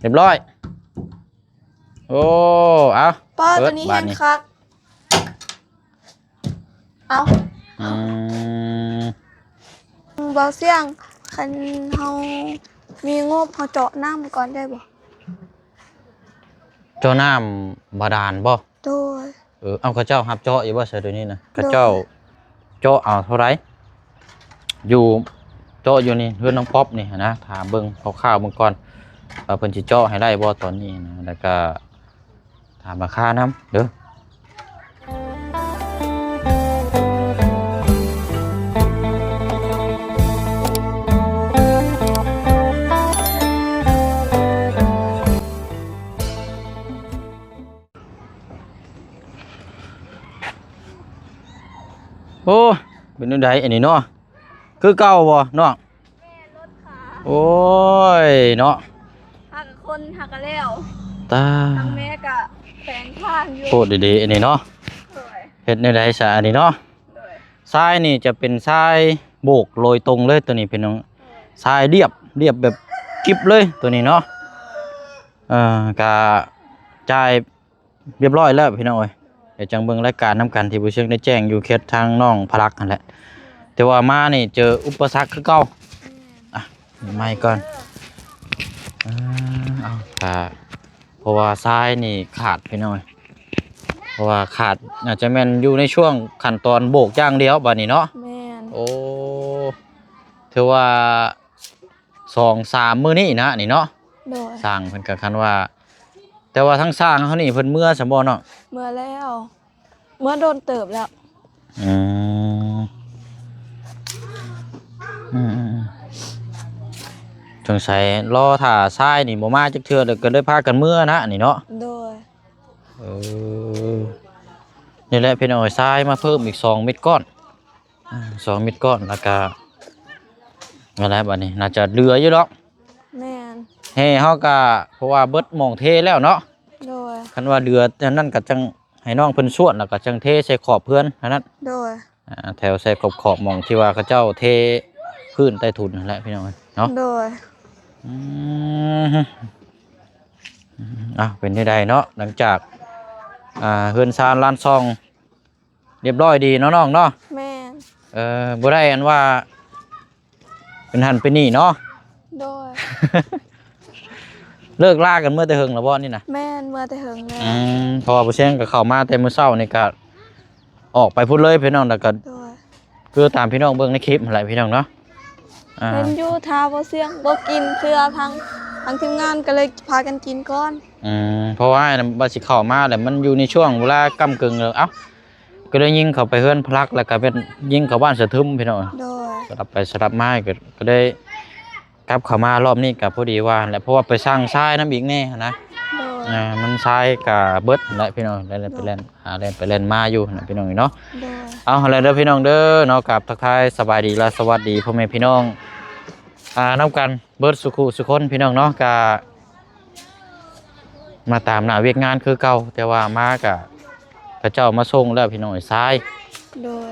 เรียบร้อยโอ้เอาป้าตัวนี้แห้งคักเอาเบาเสียงคันเฮามีงบเฮาเจาะน้ำก่อนได้บ่เจ้าน้ำบาดาลบ่โดยเอาข้าเจ้าหับเจาะอยู่บ่ใช่ตัวนี้นะข้าเจ้าเจาะเอาเท่าไรอยู่เจาะอยู่นี่เพื่อนน้องป๊อปนี่นะถามเบิ่งคร่าวๆเบิ่งก่อนเพิ่นสิเจาะให้ได้บ่ตอนนี้นะแล้วก็ถามราคาน้ำเด้อโอ้เป็นจังไดอันนี้เนาะคือเก่าบ่เนาะโอ้ยเนาะหักคนหักกันแล้วตาทั้งแม่กะแฝงข้างอยู่โคตรดีๆอันนี้เนาะเฮ็ดในใดซะอันนี้เนาะทรายนี่จะเป็นทรายโบกโรยตรงเลยตัวนี้เป็นทรายเรียบแบบกิ๊บเลยตัวนี้เนาะกะจ่ายเรียบร้อยแล้วพี่น้องเอ้ยเดี๋ยวจังเบิ่งรายการนำกันที่ผู้เชี่ยวได้แจ้งอยู่เขตทางน้องพลักนั่นแหละแต่ว่ามานี่เจออุปสรรคคือเก่าไม่ก่อนเอาเพราะว่าทรายนี่ขาดพี่น้อยเพราะว่าขาดอาจจะแม่นอยู่ในช่วงขั้นตอนโบกย่างเดียวบัดนี้เนาะแม่นโอ้ถือว่า2-3 มื้อนี้นะนี่เนาะสร้างเพิ่นก็คันว่าแต่ว่าทั้งสร้างเขานี่เพิ่นเมื่อสมบ่เนาะเมื่อแล้วเมื่อโดนเติบแล้วสงสัยรอถ่าทรายนี่บ่มาจักเทื่อเดี๋ยวก็ได้พากันเมื่อนะนี่เนาะโดยนี่แหละพี่น้อยทรายมาเพิ่มอีก2 เม็ดก้อน2 เม็ดก้อนแล้วก็อะไรบัดนี้น่าจะเหลืออยู่ดอกแม่นเฮ้เฮาก็เพราะว่าเบิดหม่องเทแล้วเนาะโดยคันว่าเหลืออันนั้นก็จังให้น้องเพิ่นส่วนแล้วก็จังเทใส่ขอบเพื่อนอันนั้นโดยแถวใส่ขอบหม่องที่ว่าเขาเจ้าเทพื้นใต้ถุนนั่นแหละพี่น้อยเนาะโดยเป็นที่ใดเนาะหลังจากเฮือนซานลานซองเรียบร้อยดีเนาะน้องเนาะแม่บ่ได้อันว่าเป็นหันเป็นนี่เนาะโดย เลิกล่ากันเมื่อแต่เฮิงแล้วบ่นี่นะแม่นเมื่อแต่เฮิงแล้วเพราะว่าผู้เชี่ยงก็เข้ามาแต่มื้อเช้านี่ก็ออกไปพูดเลยพี่น้องแล้วก็คือตามพี่น้องเบิ่งในคลิปอะไรพี่น้องเนาะเป็นอยู่ทาบ่เสียงบ่กินเพื่อทางทีมงานก็เลยพากันกินก่อนเพราะว่าบัดสิเข้ามาแล้วมันอยู่ในช่วงเวลาก้ำกึ่งแล้วก็ได้ยิงเข้าไปเฮือนพลักแล้วก็เป็นยิงเข้าบ้านสะทึมพี่น้องสลับไปสลับมาก็ได้กลับเข้ามารอบนี้ก็พอดีว่าแหละเพราะว่าไปสร้างทรายน้ำอีกแน่นะมันทรายกับเบิดแหละพี่น้องเล่นไปเล่นไปเล่นมาอยู่นะพี่น้องเนาะเอาอะไรเด้อพี่น้องเด้อเนาะกับทักทายสบายดีและสวัสดีพ่อแม่พี่น้องน้ำกันเบิดสุคนพี่น้องเนาะกะมาตามหน้าเวียกงานคือเก่าแต่ว่ามากะพระเจ้ามาส่งแล้วพี่น้องทรายโดย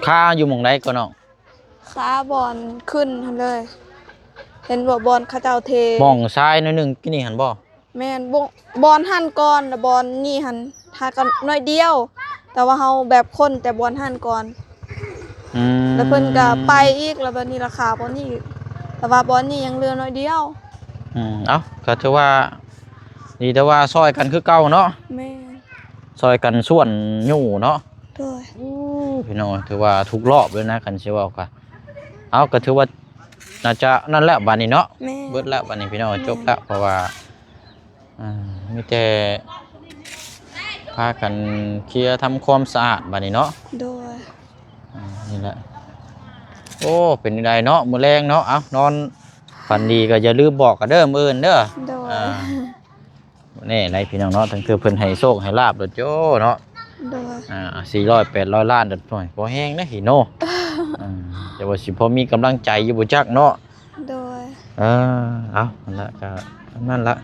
ค่าอยู่หม่องใดก็เนาะค่าบอลขึ้นเลยเห็นว่าบอลเขาเจ้าเทหม่องทรายน้อยนึงกี่นี่หันบ่แม่นบอลหั่นก่อนแล้วบอลนี่หั่นทากันน้อยเดียวแต่ว่าเฮาแบบคนแต่บอลหั่นก่อนแล้วเพิ่นก็ไปอีกแล้วบัดนี้ราคาบอลนี่แต่ว่าบอลนี่ยังเหลือน้อยเดียวก็ถือว่าดีแต่ว่าซอยกันคือเก่าเนาะแม่ซอยกันส่วนยู่เนาะด้วยพี่น้องถือว่าทุกรอบเลยนะกันเชื่อว่าก็ก็ถือว่าน่าจะนั่นแหละบัดนี้เนาะเบิดแล้วบัดนี้พี่น้องจบแล้วเพราะว่ามีแต่พากันเคลียร์ทำความสะอาดบัดนี้เนาะด้วยนี่แหละโอ้เป็นไงเนาะมื้อแรงเนาะนอนฝันดีก็อย่าลืมบอกกันเด้อมื้ออื่นเด้อนี่ไรพี่น้องเนาะทั้งเพิ่นให้โชคให้ลาบเด้อโจ้เนาะ400-800 ล้านเด้อหน่อยบ่แห้งนะหิโนแต่ว่าสิพอมีกำลังใจอยู่บ่จักเนาะโดยนั่นละก็นั่นละ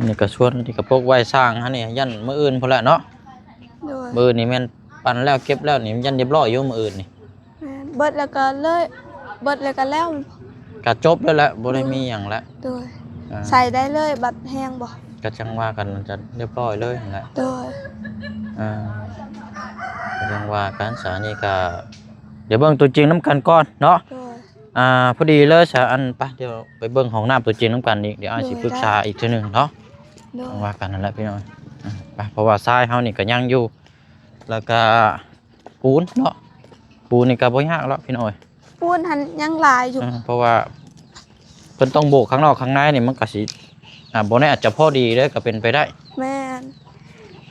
นี่ก็ชวนที่กระปกไว้สร้างฮะนี่ยันมื้ออื่นพุ่นละเนาะมื้อนี่แม่นปั่นแล้วเก็บแล้วนี่ยันเรียบร้อยอยู่มื้ออื่นนี่เบิดแล้วก็เลยเบิดแล้วก็แล้ว ก็จบแล้วแหละบ่ได้มีหยังแล้ว โดยใส่ได้เลยบัดแห้งบ่ ก็จังว่ากันมันจะเรียบร้อยเลยนั่นแหละ โดย ก็จังว่ากันสานี่ก็เดี๋ยวเบิ่งตัวจริงนํกันก่อนเนาะ โดย พอดีเลยสาอันไปเดี๋ยวไปเบิ่งห้องน้ำตัวจริงนํกันอีกเดี๋ยวอ้ายสิปรึกษาอีกเทื่อนึงเนาะ โดย ว่ากันนั่นแหละพี่น้อยไปเพราะว่าทรายเฮานี่ก็ยังอยู่แล้วก็ปูนเนาะปูนนี่ก็บ่ยากแล้วพี่น้อย ปูนหันยังหลายอยู่ เพราะว่าเพิ่นต้องโบกข้างนอกข้างในนี่มันก็สิบ่แน่อาจจะพอดีเด้อก็เป็นไปได้ แม่น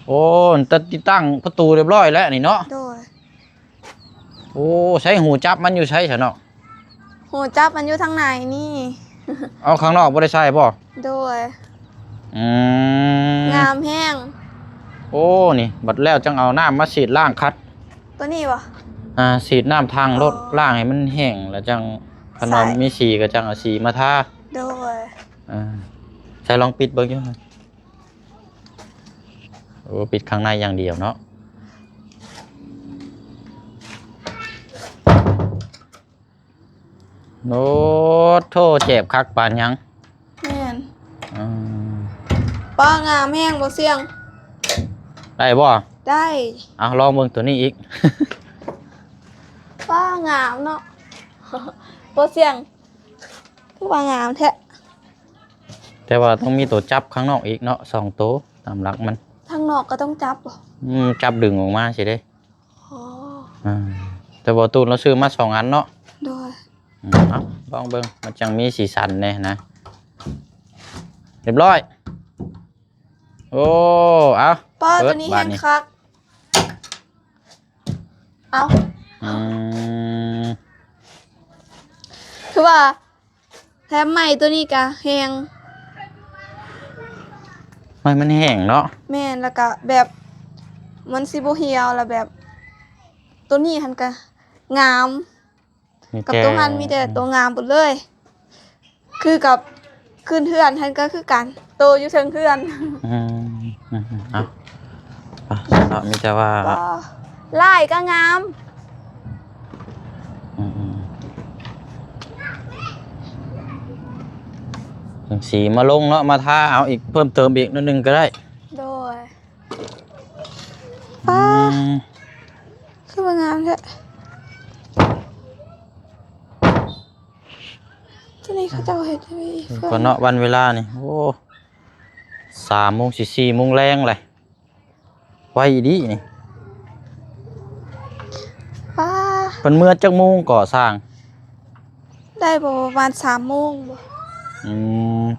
โอ้ติดตั้งประตูเรียบร้อยแล้วนี่เนาะ โดย โอ้ใช้หูจับมันอยู่ใช้ซะเนาะ โหจับมันอยู่ทางไหนนี่ เอาข้างนอกบ่ได้ใช้บ่ โดย อืม งามแห้ง โอ้นี่บัดแล้วจังเอาน้ำมาฉีดล้างคัด ตัวนี้บ่ ฉีดน้ำทางรถล้างให้มันแห้งแล้วจังคันว่า ใส่ มีสีก็จังเอาสีมาทา โดย ใช้ลองปิดเบิ่งอยู่โอ้ปิดข้างในอย่างเดียวเนาะโน้ตโทเจ็บคักปานยัง แม่น อืม ป้างามแห้งบ่เสียง ได้บ่ ได้ เอาลองเบิ่งตัวนี้อีก ป้างามเนาะ บ่เสียงคือว่างามแท้ แต่ว่าต้องมีตัวจับข้างนอกอีกเนาะ2ตัวตามหลักมัน ทางนอกก็ต้องจับบ่ จับดึงออกมาสิเด้ อ๋อ แต่บ่ตูนเราซื้อมา2อันเนาะ โดย เอาลองเบิ่งมันจังมีสีสันแน่นะเรียบร้อยโอ้เอา ป้า เปิ ตั ด วนี้ บา แห้ ด ง นี้ คัก เอา อืม คือว่าแถมใหม่ตัวนี้ก็แห้ง มันแห้งเนาะ แม่นแล้วก็แบบมันสิบ่เหี่ยวแล้วแบบ ตัวนี้หันก็งาม กับตัวหันมีแต่ตัวงามหมดเลย คือกับคืนเทือนหันก็คือกันโตอยู่เทิงเทือน เอาเอามีแต่ว่า ก็ลายก็งาม สีมาลงเนาะมาทาเอาอีกเพิ่มเติมอีกนิดนึงก็ได้ โดยป้าคือว่างามแท้ตัวนี้เขาเจ้าเฮ็ดให้อีก ก็เนาะวันเวลานี่โอ้3 โมง 4 โมงแรงเลยไวดีนี่ ป้า เป็นเมื่อจักโมงก่อสร้าง ได้บ่ประมาณ3 โมงบ่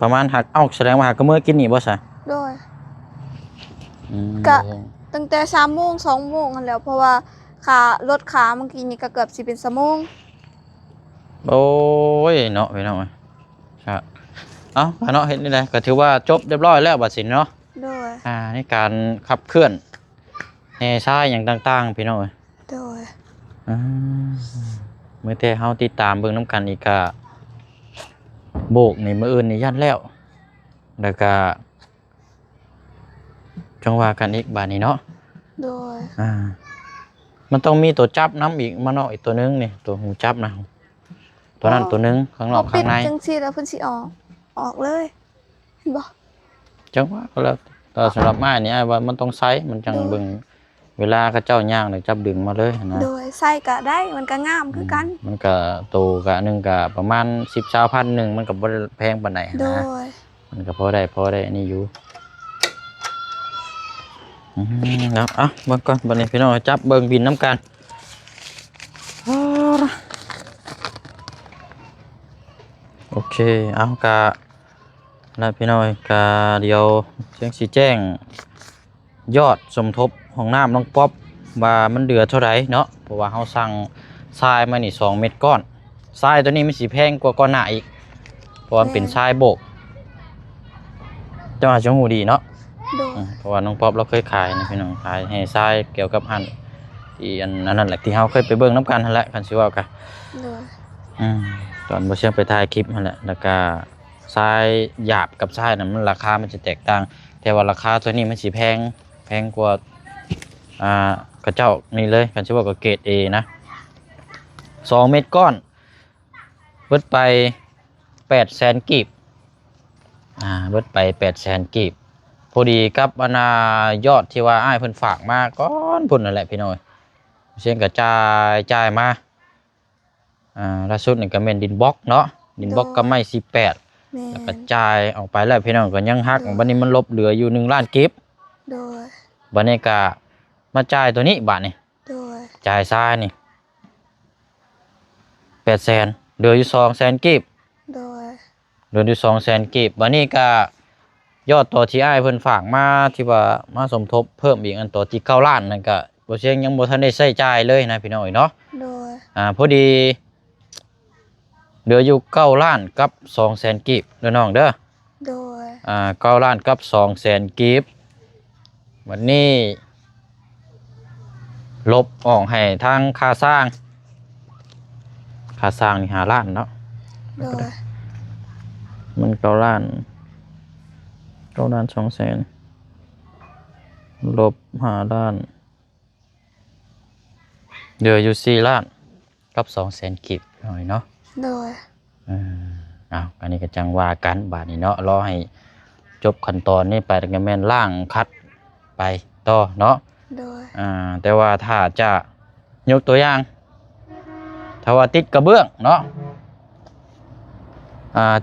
ประมาณหักเอ้าแสดงว่าหักก็เมื่อกินนี่บ่ซะ โดย อืม ก็ ตั้งแต่3 โมง 2 โมงนั่นแหล้วเพราะว่าค่ารถขาเมื่อกี้นี่ก็เกือบสิเป็นชั่วโมง โอ้ยเนาะพี่น้องเอ้ยครับเอ้าเนาะเฮ็ดนี่แหละก็ถือว่าจบเรียบร้อยแล้วบัดสินเนาะ โดย ในการขับเคลื่อนแห่ซ้ายอย่างต่างๆพี่น้องเอ้ย โดย เมื่อแต่เฮาติดตามเบิ่งน้ำกันอีกก็โบกนี่มื้ออื่นนี่ยันแล้วแล้วก็จังว่ากันอีกบาดนี้เนาะ โดย มันต้องมีตัวจับน้ำอีกมาเนาะอีกตัวนึงนี่ตัวหูจับนะตัวนั้นตัวนึงข้างนอกข้างใน ปิดจังซี่แล้วเพิ่นสิออกเลยเห็นบ่ จังว่าก็แล้วแต่สำหรับไม้นี่ว่ามันต้องใช้มันจังเบิ่งเวลาเขาเจ้าย่างเลยจับดึงมาเลยนะ โดยใส่ก็ได้มันก็งามคือกัน มันก็โตกะนึงก็ประมาณ10,000 นึงมันก็บ่ได้แพงปานใด โด นะ ย มันก็พอได้อันนี้อยู่แล้วเบิ่งก่อนบัดนี้พี่น้องจับเบิ่งบินน้ำกันโอเคเอากะแล้วพี่น้อยกะเดี๋ยวเสียงสิแจ้งยอดสมทบของน้ำน้องป๊อปว่ามันเดือเท่าไหร่เนาะเพราะว่าเฮาสั่งทรายมานี่2 เม็ดก้อนทรายตัวนี้มันสิแพงกว่าก้อนหน้าอีกเพราะว่ามันเป็นทรายโบกจังหวะจังหูดีเนาะ โดย เพราะว่าน้องป๊อปเราเคยขายนะพี่น้องขายให้ทรายเกี่ยวกับหั่นที่อันนั้นแหละที่เฮาเคยไปเบิ่งน้ำกันนั่นแหละคันสิว่ากัน โดย ตอนบ่เชื่อไปถ่ายคลิปนั่นแหละแล้วก็ทรายหยาบกับทรายนั้นมันราคามันจะแตกต่างแต่ว่าราคาตัวนี้มันสิแพงกว่ากระเจ้านี่เลยคันสิว่าก็เกรด A นะ2 เม็ดก้อนเบิดไป 800,000กีบเบิดไป800,000กีบพอดีกับยอดที่ว่าอ้ายเพิ่นฝากมาก่อนพุ่นนั่นแหละพี่น้อยเสียงก็จ่ายมาล่าสุดนี่ก็แม่นดินบล็อกเนาะดินบล็อกก็ไม่18แล้วก็จ่ายออกไปแล้วพี่น้องก็ยังฮักบัดนี้มันลบเหลืออยู่1ล้านกีบโดยบัดนี้ก็มาจ่ายตัวนี้บาทนี่โดยจ่ายซ้ายนี่800,000เหลืออยู่200,000กีบโดยเหลืออยู่200,000กีบบัดนี้ก็ยอดตัวที่อ้ายเพิ่นฝากมาที่ว่ามาสมทบเพิ่มอีกอันตัวที่9ล้านนั่นก็บ่เชียงยังบ่ทันได้ใช้จ่ายเลยนะพี่น้อยเนาะโดยพอดีเหลืออยู่9ล้านกับ200,000กีบเด้อน้องเด้อโดย9ล้านกับ200,000กีบวันนี้ลบออกให้ทางค่าสร้างนี่5ล้านเนาะโดยมัน9ล้าน200,000ลบ5ล้านเหลืออยู่4ล้านกับ200,000กีบหน่อยเนาะโดยอันนี้ก็จังว่ากันบาดนี้เนาะรอให้จบขั้นตอนนี้ไปแล้วก็แม่นล่างคัดไปต่อเนาะโดยแต่ว่าถ้าจะยกตัวอย่างถ้าว่าติดกระเบื้องเนาะ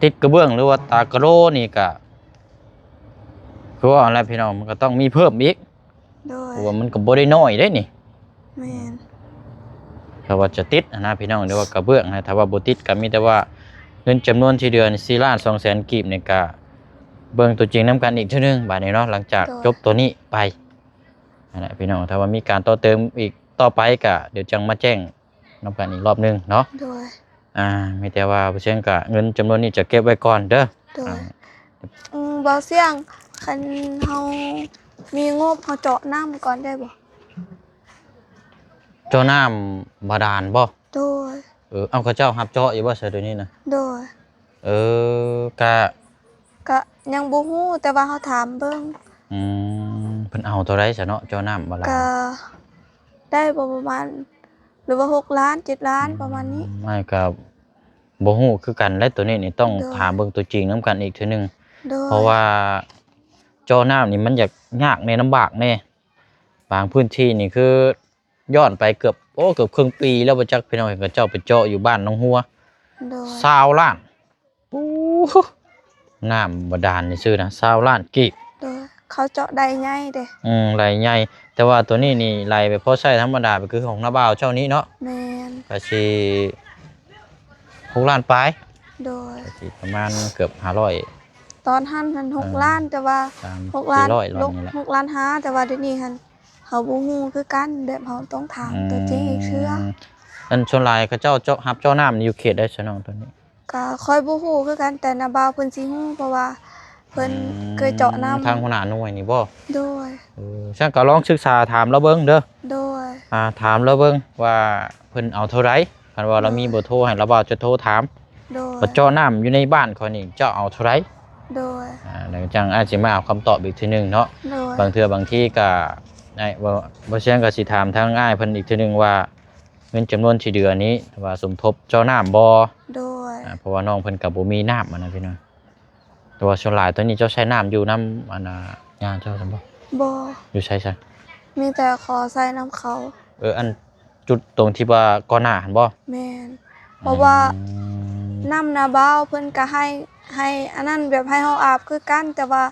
ติดกระเบื้องหรือว่าตากระโลนี่ก็คือว่าอะไรพี่น้องมันก็ต้องมีเพิ่มอีกเพราะว่ามันก็บ่ได้น้อยได้นี่แม่นถ้าว่าจะติดนะพี่น้องหรือว่ากระเบื้องนะถ้าว่าบ่ติดก็มีแต่ว่าเงินจำนวนที่เดือน4,200,000กีบนี่ก็เบิ่งตัวจริงนำกันอีกเทื่อนึงบาดนี้เนาะหลังจากจบตัวนี้ไปนั่นแหละพี่น้องถ้าว่ามีการต่อเติมอีกต่อไปก็เดี๋ยวจังมาแจ้งนำกันอีกรอบนึงเนาะโดยมีแต่ว่าบ่เชียงก็เงินจำนวนนี้จะเก็บไว้ก่อนเด้อโดยบ่เสียงคันเฮามีงบเฮาเจาะน้ำก่อนได้บ่เจ้าน้ำบาดาลบ่โดยเอาเขาเจ้ารับเจาะอยู่บ่ซะเดี๋ยวนี้นะโดยก็ยังบ่ฮู้แต่ว่าเฮาถามเบิ่งเพิ่นเอาเท่าไรซะเนาะเจ้าน้ำบาดาลก็ได้ประมาณหรือว่า6ล้าน7ล้านประมาณนี้ไม่ก็บ่ฮู้คือกันและตัวนี้นี่ต้องถามเบิ่งตัวจริงนำกันอีกเทื่อนึงเพราะว่าเจ้าน้ำนี่มันยากในลำบากแน่บางพื้นที่นี่คือย้อนไปเกือบครึ่งปีแล้วบ่จักพี่น้องเห็นกับเจ้าไปเจาะอยู่บ้านน้องหัว20ล้านน้ำบาดาลนี่ซื่อนะ20ล้านกีบเขาเจาะได้ใหญ่เด้ไหลใหญ่แต่ว่าตัวนี้นี่ไหลไปพอใช้ธรรมดาไปคือของนาบ่าวเจ้านี้เนาะแม่นก็สิ6ล้านปลายโดยสิประมาณเกือบ500ตอนหัน6ล้านแต่ว่า6ล้าน6ล้าน5แต่ว่าเดี๋ยวนี้หันเฮาบ่ฮู้คือกันแบบเฮาต้องถามตัวจริงอีกเทื่ออันส่วนหลายเขาเจ้ารับเจ้าน้ำอยู่เขตได้ซะน้องตัวนี้ก็ค่อยบ่ฮู้คือกันแต่นาบ่าวเพิ่นสิฮู้เพราะว่าเพิ่นเคยเจาะน้ำทางหัวหน้าหน่วยนี่บ่โดยฉันก็ลองศึกษาถามเราเบิ่งเด้อโดยถามเราเบิ่งว่าเพิ่นเอาเท่าไรคันว่าเรามีเบอร์โทรให้เราบ่าวจะโทรถามโดยว่าเจาะน้ำอยู่ในบ้านเขานี่เจ้าเอาเท่าไรโดยแล้วจังอาจสิมาเอาคำตอบอีกทีนึงเนาะบางเทื่อบางที่ก็บ่เชียงก็สิถามทางอ้ายเพิ่นอีกทีนึงว่าเงินจำนวนที่เดือนนี้ว่าสมทบเจ้าน้ำบ่โดยเพราะว่าน้องเพิ่นก็บ่มีน้ำนะพี่น้องตัวส่วนหลายตัวนี้เจ้าใช้น้ำอยู่น้ำงานเจ้าซั่นบ่อยู่ใช้ซั่นมีแต่ขอใส่น้ำเขาอันจุดตรงที่ว่าก่อนหน้าหั่นบ่แม่นเพราะว่าน้ำนาบ่าวเพิ่นก็ให้อันนั้นแบบให้เฮาอาบคือกันแต่ว่า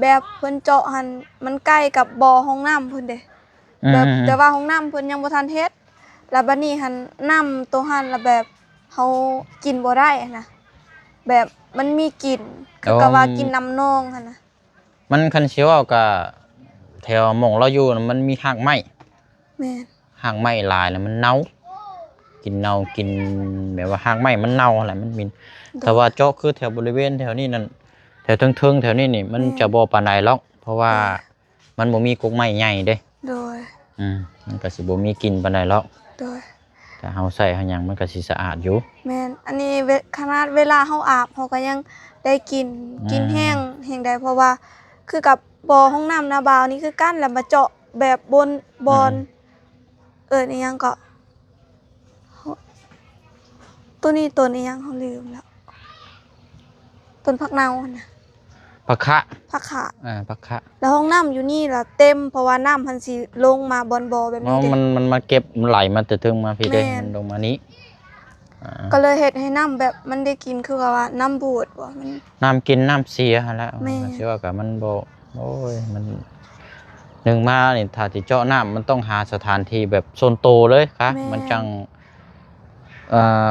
แบบเพิ่นเจาะหันมันใกล้กับบ่อห้องน้ำเพิ่นเด้แบบแต่ว่าห้องน้ำเพิ่นยังบ่ทันเฮ็ดแล้วบัดนี้หันน้ำตัวหันแล้วแบบเฮากินบ่ได้นะแบบมันมีกลิ่นคือก็ว่ากินน้ำนองหั่นน่ะมันคันสิเว้าก็แถวหม่องเราอยู่มันมีหากไม้แม่นหากไม้หลายแล้วมันเน่ากินแบบว่าหากไม้มันเน่าแหละมันมินแต่ว่าเจาะคือแถวบริเวณแถวนี้นั่นแถวเทิงๆแถวนี้นี่มันจะบ่ปานใดหรอกเพราะว่ามันบ่มีกกไม้ใหญ่เด้โดยมันก็สิบ่มีกลิ่นปานใดหรอกโดยแต่เฮาใส่เฮาหยังมันก็สิสะอาดอยู่แม่นอันนี้ขนาดเวลาเฮาอาบเฮาก็ยังได้กินแห้งได้เพราะว่าคือกับบ่อห้องน้ำนาบ่าวนี่คือกันแล้วมาเจาะแบบบนบอนอีหยังก็ตัวนี้ยังเฮาลืมแล้ว ต้นผักเนาน่ะ ผักคะ ผักขา ผักคะ แล้วห้องน้ำอยู่นี่ล่ะเต็มเพราะว่าน้ำพันสิลงมาบอนบ่อแบบ เนาะ นี้เด้ มันมาเก็บมันไหลมาแต่ถึงมาพี่เด้ แม่น มันลงมานี้ ก็เลยเฮ็ดให้น้ำแบบมันได้กินคือว่าน้ำบูดบ่มัน น้ำกินน้ำเสียหั่นแหล้ว แม่ เชื่อว่ากับมันบ่โอ้ยมันหนึ่งมานี่ถ้าสิเจาะน้ำมันต้องหาสถานที่แบบโซนโตเลยค่ะมันจัง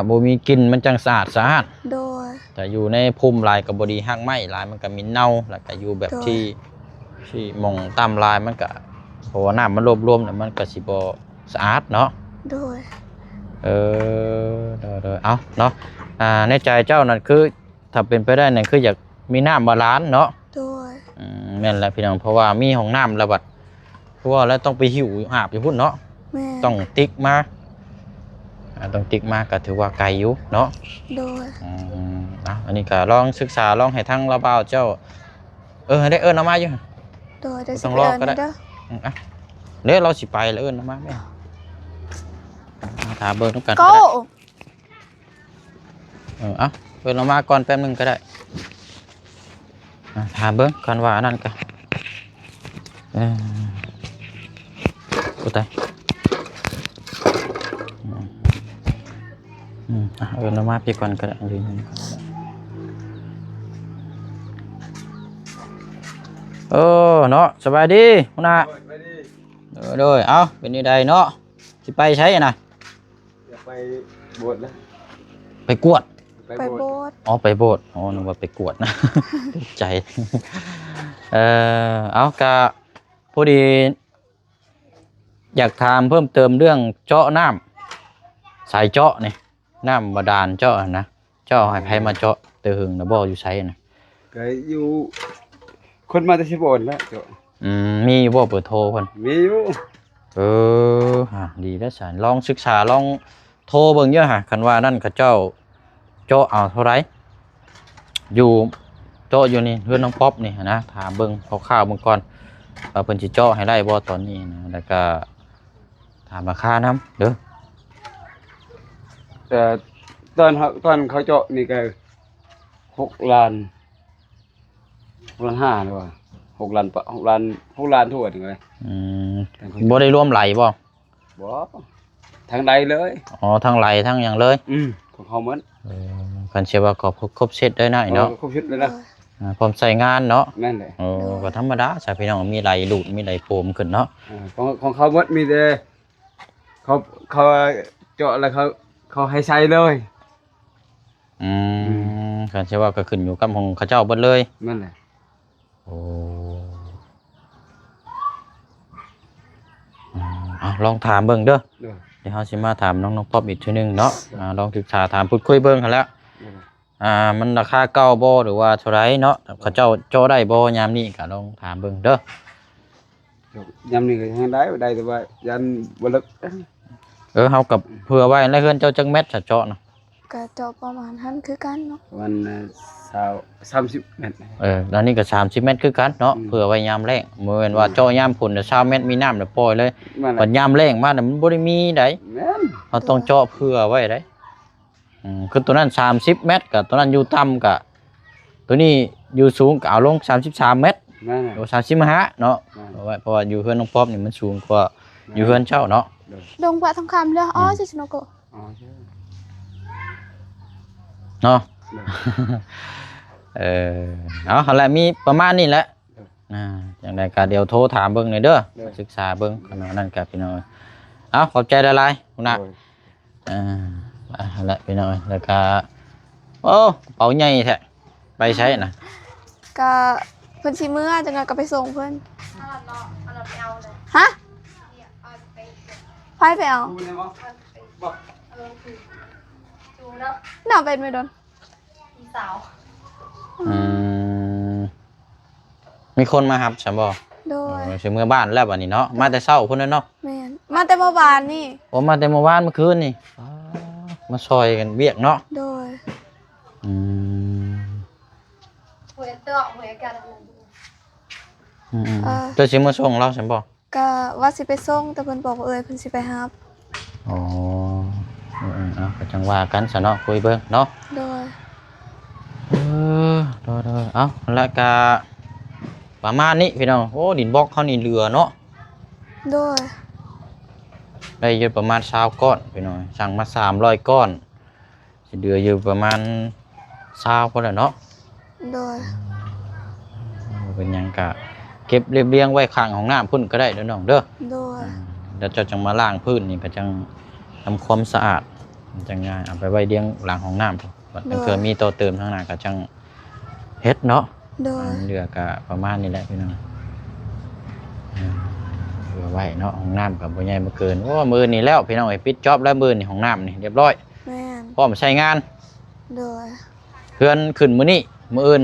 บ่มีกลิ่นมันจังสะอาดสะอาด โดย แต่อยู่ในพุ่มลายกับบดีหักไม้ลายมันก็มีเน่าแล้วก็อยู่แบบ โดย ที่หมองตามลายมันก็เพราะว่าน้ำมันรวมๆแล้วมันก็สิบ่สะอาดเนาะ โดย เด้อเอาเนาะในใจเจ้านั่นคือถ้าเป็นไปได้นั่นคืออยากมีน้ำบาลานซ์เนาะ โดย แม่นแหละพี่น้องเพราะว่ามีห้องน้ำระบัดเพราะว่าแล้วต้องไปหิวหาบอยู่พุ่นเนาะ แม่ ต้องติ๊กมาต้องติ๊กมาก็ถือว่าไกลอยู่เนาะ โดย อันนี้ก็ลองศึกษาลองให้ทั้งระเบ้าเจ้าได้เอามาอยู่ โดยได้ ต้ สิ อง ไป รอ เอิ้น ก็ได้ เด้อ เดี๋ยวเราสิไปแล้วเอามาแม่ถามเบอร์ต้องกัน โก้ เปิดเอามาก่อนแป๊บนึงก็ได้ถามเบิ้งกันว่านั่นกันกูตายเอามาพี่ก่อนก็ได้ยืนเนาะสบายดีคุณอาโดยเอาเป็นยังไงเนาะสิไปใช้นะ ไปบวชแล้ว ไปกวด ไปโบสถ์ ไปโบสถ์นึกว่าไปกวดนะ ตกใจเอากะพอดีอยากถามเพิ่มเติมเรื่องเจาะน้ำสายเจาะนี่น้ำบาดาลเจาะนะเจาะให้ไผมาเจาะเตอหึงนะบ่อยู่ไสนะ ก็อยู่คนมาแต่สิบอนแล้วเจ้า มีบ่เปิดโทรเพิ่น มีอยู่ ดีแล้วสันลองศึกษาลองโทรเบิ่งเยอะฮะคันว่านั่นเขาเจ้าเจาะเอาเท่าไรอยู่เจาะอยู่นี่เพื่อนน้องป๊อปนี่นะถามเบิ่งคร่าวๆเบิ่งก่อนเพิ่นสิเจาะให้ได้บ่ตอนนี้นะแล้วก็ถามราคานํเด้อ แต่ตอนเขาเจาะนี่ก็6 ล้าน5หรือว่า6 ล้านทั่วถึงเลย บ่ได้รวมไหลบ่ บ่ทางใดเลย ทั้งไหลทั้งหยังเลย ของเขาหมด กันเชื่อว่าก็ครบเซตได้หน่อยเนาะ ครบชุดเลยนะ พร้อมใส่งานเนาะ แม่นเลย ก็ธรรมดาสายพี่น้องมีไหลหลุดมีไหลโฟมขึ้นเนาะ ของเขาหมดมีแต่เขาเจาะแล้วเขาให้ใช้เลย กันเชื่อว่าก็ขึ้นอยู่กับของเขาเจ้าเบิดเลย แม่นเลย ลองถามเบิ่งเด้อ เด้อ เดี๋ยวเฮาสิมาถามน้องป๊อปอีกทีนึงเนาะลองศึกษาถามพูดคุยเบิ่งหั่นแหล้วมันราคาเก่าบ่หรือว่าเท่าไรเนาะเขาเจ้าเจาะได้บ่ยามนี้ก็ลองถามเบิ่งเด้อย ามนี้ก็ยังได้แต่ว่ายันบ่ลึก เฮากับเผื่อไว้แล้วเฮือนเจ้าจักเม็ดถ้าเจาะเนาะ ก็เจาะประมาณนั้นคือกันเนาะ วัน30 เมตร แล้วนี่ก็30เม็ดคือกันเนาะเผื่อไว้ยามแล้งบ่แม่นว่าเจาะยามฝนน่ะ20เม็ดมีน้ำแล้วปล่อยเลย แม่น บัดยามแล้งมาน่ะมันบ่ได้มีได แม่น เราต้องเจาะเผื่อไว้ได้คือตัวนั้น30เมตรกับตัวนั้นอยู่ต่ำกับตัวนี้อยู่สูงก็เอาลง33เมตร แม่น หรือ35เนาะเพราะว่าอยู่เฮือนน้องป๊อปนี่มันสูงกว่าอยู่เฮือนเจ้าเนาะ ดงปะทองคำเด้อสิสนโก อ๋อใช่ เนาะ เอาละมีประมาณนี้แหละอย่างไรก็เดี๋ยวโทรถามเบิ่งหน่อยเด้อศึกษาเบิ่งขนาดนั้นกับพี่น้องเอาขอบใจหลายๆคุณน่ะละพี่น้องแล้วก็โอ้กระเป๋าใหญ่แท้ไปใช้น่ะ ก็เพิ่นสิมื้อจังได๋ก็ไปส่งเพิ่นฮะไปเอาน่าเป็นไม่โดน มีคนมาครับฉันบอก โดย เชื่อเมื่อบ้านแล้ววันนี้เนาะมาแต่เช้าพุ่นเนาะ แม่นมาแต่เมื่อวานนี่ ผมมาแต่เมื่อวานเมื่อคืนนี่มาซอยกันเวียกเนาะ โดย เจ้าชิมมาส่งเราฉันบอก ก็ว่าสิไปส่งแต่เพิ่นบอกว่าเพิ่นสิไปรับ อ๋อก็จังว่ากันซะเนาะคุยเบิ่งเนาะ โดย โด เอาแล้วก็ประมาณนี้พี่น้องโอ้ดินบล็อกเขานี่เรือเนาะ โดย ได้อยู่ประมาณ20ก้อนพี่น้องสั่งมา300ก้อนสิเดืออยู่ประมาณ20พอแล้วเนาะ โดย เป็นหยังกะเก็บเรียงไว้ข้างห้องน้ำพุ่นก็ได้เด้อน้องเด้อ โดย เดี๋ยวเจ้าจังมาล้างพื้นนี่ก็จังทำความสะอาดมันจังง่ายเอาไปไว้เลี้ยงหลังห้องน้ำพุ่นบัดมันเกิดมีตัวเติมทางหน้าก็จังเฮ็ดเนาะ โดย เหลือก็ประมาณนี้แหละพี่น้องเหลือไว้เนาะห้องน้ำกับบ่ใหญ่บ่เกินโอ้มื้อนี้แล้วพี่น้องไอ้ปิดจ็อบแล้วมื้อนี้ห้องน้ำนี่เรียบร้อย แม่น พร้อมใช้งาน โดย เพื่อนขึ้นมื้อนี้มื้ออื่น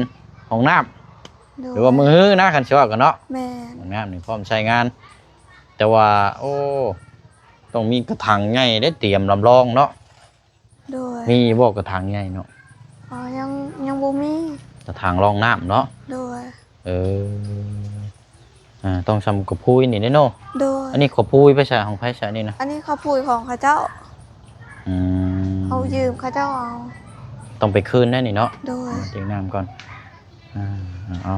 ห้องน้ำ โดย หรือว่ามื้อฮื้อนะคันสิว่ากันเนาะ แม่น ห้องน้ำนี่พร้อมใช้งาน แต่ว่าโอ้ต้องมีกระถางใหญ่ได้เตรียมลำรองเนาะ โดย มีบ่กระถางใหญ่เนาะ อ๋อยังบ่มี กระถางรองน้ำเนาะ โดย เออต้องทำกระพุ้ยนี่เนาะ โดย อันนี้กระพุ้ยไปใช้ของไผใช้นี่นะ อันนี้เขาปุ๋ยของเขาเจ้า อืม เอายืมเขาเจ้าเอา ต้องไปคืนได้นี่เนาะ โดย เตียงน้ำก่อนเอา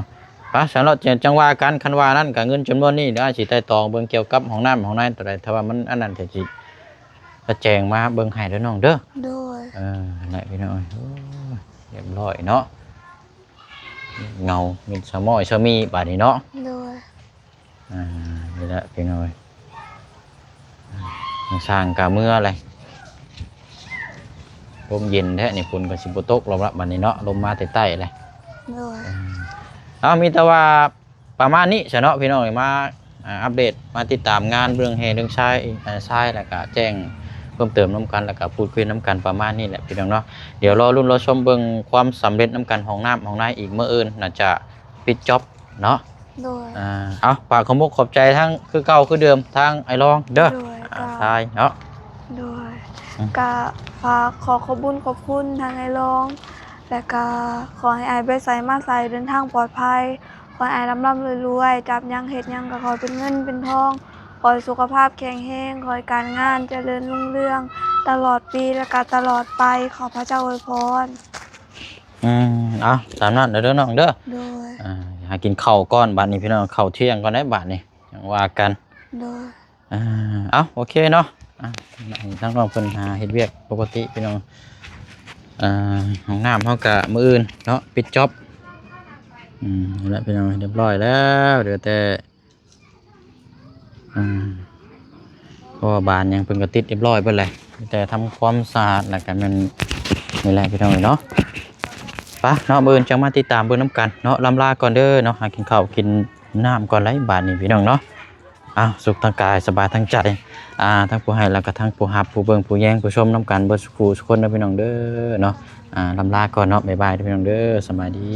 ไป้าฉันเราจังว่ากันคันว่านั่นกับเงินจำนวนนี้ได้สิไต่ตองเบิ่งเกี่ยวกับห้องน้ำห้องน้ำตัวใดถ้าว่ามันอันนั้นจะสิจะแจงมาเบิ่งให้เด้อน้องเด้อ โดย ไหนพี่น้อยโอ้ยเรียบร้อยเนาะเงามีสมอยสมีบาดนี้เนาะ โดย นี่แหละพี่น้อยสร้างกะเมื่ออะไรลมเย็นแท้นี่คุณกับสิบตกลมละบาดนี้เนาะลมมาใต้ๆเลย โดย มีแต่ว่าประมาณนี้เนาะพี่น้องมาอัปเดตมาติดตามงานเรื่องเฮเรื่องชายแล้วก็แจ้งเพิ่มเติมน้ำกันแล้วก็พูดคุยน้ำกันประมาณนี้แหละพี่น้องเนาะเดี๋ยวรอรุ่นรอชมเบิ่งความสำเร็จน้ำกันของน้ำของนายอีกเมื่ออื่นน่าจะปิดจ็อบเนาะ โดย เอาฝากขอบขอบใจทั้งคือเก่าคือเดิมทางไอ้รองเด้อ โดย ชายเนาะ โดยกะฝากขอบคุณทางไอ้รอง และก็ขอให้อายไปใส่มาใส่เดินทางปลอดภัยขอให้อายร่ำรวยจับยังเฮ็ดยังก็ขอเป็นเงินเป็นทองขอให้สุขภาพแข็งแรงขอให้การงานเจริญรุ่งเรืองตลอดปีและก็ตลอดไปขอพระเจ้าอวยพร เอาตามนั้นเด้อน้องเด้อ โดย หากินข้าวก้อนบาทนี้พี่น้องข้าวเที่ยงก่อนได้บาทนี้อย่างว่ากัน โดย เอาโอเคเนาะทั้งน้องเพิ่นหาเฮ็ดเวียกปกติพี่น้องห้องน้ำเฮากะมื้ออื่นเนาะปิดจ็อบนี่แหละพี่น้องเรียบร้อยแล้วเดี๋ยวแต่เพราะว่าบานยังเพิ่นก็ติดเรียบร้อยเบิดเลยแต่ทำความสะอาดแล้วก็มันนี่แหละพี่น้องเนาะไปเนาะมื้ออื่นจังมาติดตามเบิ่งน้ำกันเนาะลำลาก่อนเด้อเนาะหากินข้าวกินน้ำก่อนไรบาดนี้พี่น้องเนาะสุขทางกายสบายทางใจทั้งผู้ให้แล้วก็ทั้งผู้รับผู้เบิ่งผู้แย่งผู้ชมน้ำกันเบิดสุขคนนะพี่น้องเด้อเนาะลำลาก่อนเนาะบ๊ายบายพี่น้องเด้อสบายดี